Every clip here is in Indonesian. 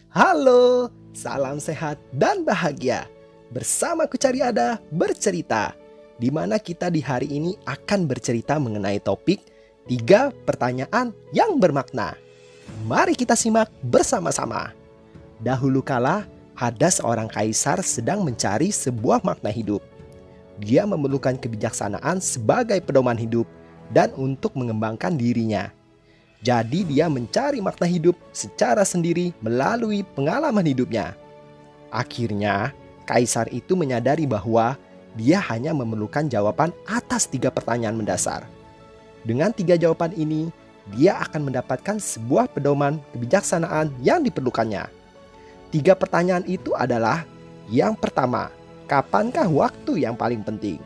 Halo, salam sehat dan bahagia. Bersama Kucari Ada bercerita, di mana kita di hari ini akan bercerita mengenai topik 3 pertanyaan yang bermakna. Mari kita simak bersama-sama. Dahulu kala, ada seorang kaisar sedang mencari sebuah makna hidup. Dia memerlukan kebijaksanaan sebagai pedoman hidup dan untuk mengembangkan dirinya. Jadi dia mencari makna hidup secara sendiri melalui pengalaman hidupnya. Akhirnya, kaisar itu menyadari bahwa dia hanya memerlukan jawaban atas 3 pertanyaan mendasar. Dengan 3 jawaban ini, dia akan mendapatkan sebuah pedoman kebijaksanaan yang diperlukannya. 3 pertanyaan itu adalah: yang pertama, kapankah waktu yang paling penting?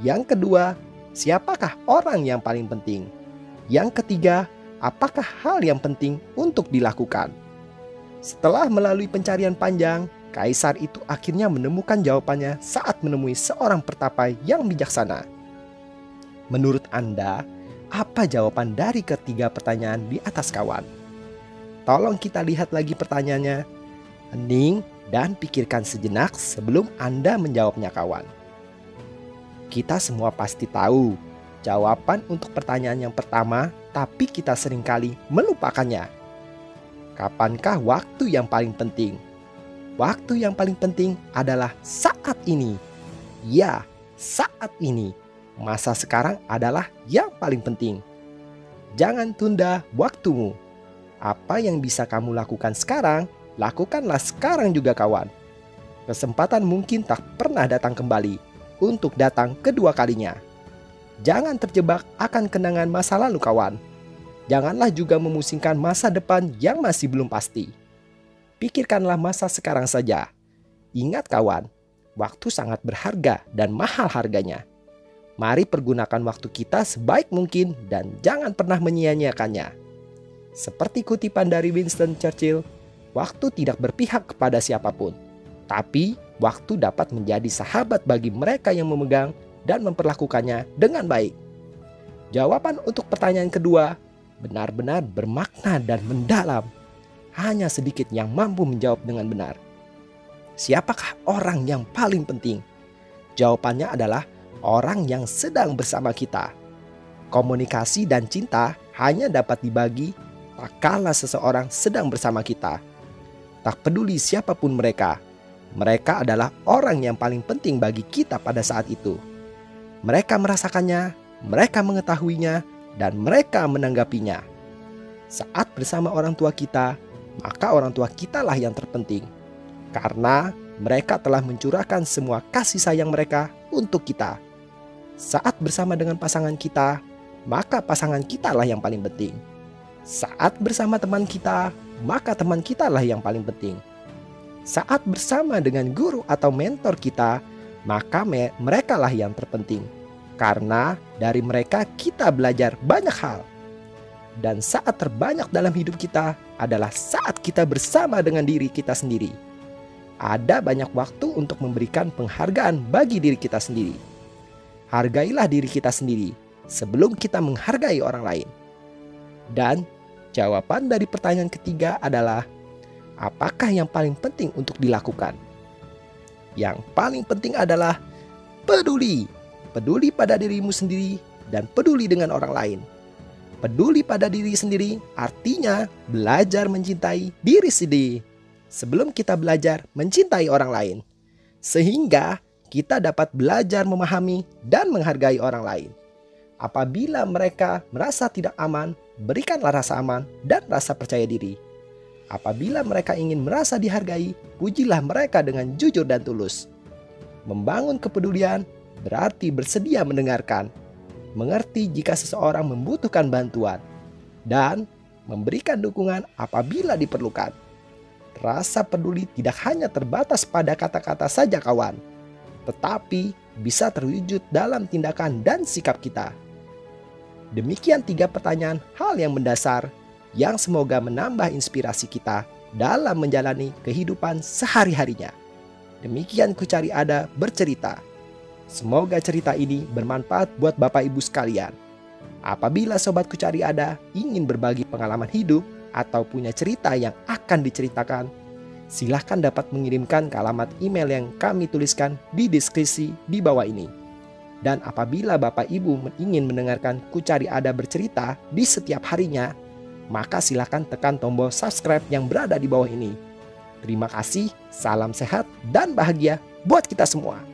Yang kedua, siapakah orang yang paling penting? Yang ketiga, apakah hal yang penting untuk dilakukan? Setelah melalui pencarian panjang, kaisar itu akhirnya menemukan jawabannya saat menemui seorang pertapai yang bijaksana. Menurut Anda, apa jawaban dari ketiga pertanyaan di atas, kawan? Tolong kita lihat lagi pertanyaannya. Hening dan pikirkan sejenak sebelum Anda menjawabnya, kawan. Kita semua pasti tahu jawaban untuk pertanyaan yang pertama, tapi kita seringkali melupakannya. Kapankah waktu yang paling penting? Waktu yang paling penting adalah saat ini. Ya, saat ini. Masa sekarang adalah yang paling penting. Jangan tunda waktumu. Apa yang bisa kamu lakukan sekarang, lakukanlah sekarang juga, kawan. Kesempatan mungkin tak pernah datang kembali untuk datang kedua kalinya. Jangan terjebak akan kenangan masa lalu, kawan. Janganlah juga memusingkan masa depan yang masih belum pasti. Pikirkanlah masa sekarang saja. Ingat, kawan, waktu sangat berharga dan mahal harganya. Mari pergunakan waktu kita sebaik mungkin dan jangan pernah menyia-nyiakannya. Seperti kutipan dari Winston Churchill, waktu tidak berpihak kepada siapapun, tapi waktu dapat menjadi sahabat bagi mereka yang memegang dan memperlakukannya dengan baik. Jawaban untuk pertanyaan kedua benar-benar bermakna dan mendalam. Hanya sedikit yang mampu menjawab dengan benar. Siapakah orang yang paling penting? Jawabannya adalah orang yang sedang bersama kita. Komunikasi dan cinta hanya dapat dibagi tak kala seseorang sedang bersama kita. Tak peduli siapapun mereka, mereka adalah orang yang paling penting bagi kita pada saat itu. Mereka merasakannya, mereka mengetahuinya, dan mereka menanggapinya. Saat bersama orang tua kita, maka orang tua kitalah yang terpenting. Karena mereka telah mencurahkan semua kasih sayang mereka untuk kita. Saat bersama dengan pasangan kita, maka pasangan kitalah yang paling penting. Saat bersama teman kita, maka teman kitalah yang paling penting. Saat bersama dengan guru atau mentor kita, maka merekalah yang terpenting. Karena dari mereka kita belajar banyak hal. Dan saat terbanyak dalam hidup kita adalah saat kita bersama dengan diri kita sendiri. Ada banyak waktu untuk memberikan penghargaan bagi diri kita sendiri. Hargailah diri kita sendiri sebelum kita menghargai orang lain. Dan jawaban dari pertanyaan ketiga adalah, apakah yang paling penting untuk dilakukan? Yang paling penting adalah peduli. Peduli pada dirimu sendiri dan peduli dengan orang lain. Peduli pada diri sendiri artinya belajar mencintai diri sendiri sebelum kita belajar mencintai orang lain. Sehingga kita dapat belajar memahami dan menghargai orang lain. Apabila mereka merasa tidak aman, berikanlah rasa aman dan rasa percaya diri. Apabila mereka ingin merasa dihargai, pujilah mereka dengan jujur dan tulus. Membangun kepedulian berarti bersedia mendengarkan, mengerti jika seseorang membutuhkan bantuan, dan memberikan dukungan apabila diperlukan. Rasa peduli tidak hanya terbatas pada kata-kata saja kawan, tetapi bisa terwujud dalam tindakan dan sikap kita. Demikian 3 pertanyaan hal yang mendasar yang semoga menambah inspirasi kita dalam menjalani kehidupan sehari-harinya. Demikian Ku Cari Ada bercerita. Semoga cerita ini bermanfaat buat Bapak Ibu sekalian. Apabila Sobat Ku Cari Ada ingin berbagi pengalaman hidup atau punya cerita yang akan diceritakan, silahkan dapat mengirimkan ke alamat email yang kami tuliskan di deskripsi di bawah ini. Dan apabila Bapak Ibu ingin mendengarkan Ku Cari Ada bercerita di setiap harinya, maka silahkan tekan tombol subscribe yang berada di bawah ini. Terima kasih, salam sehat dan bahagia buat kita semua.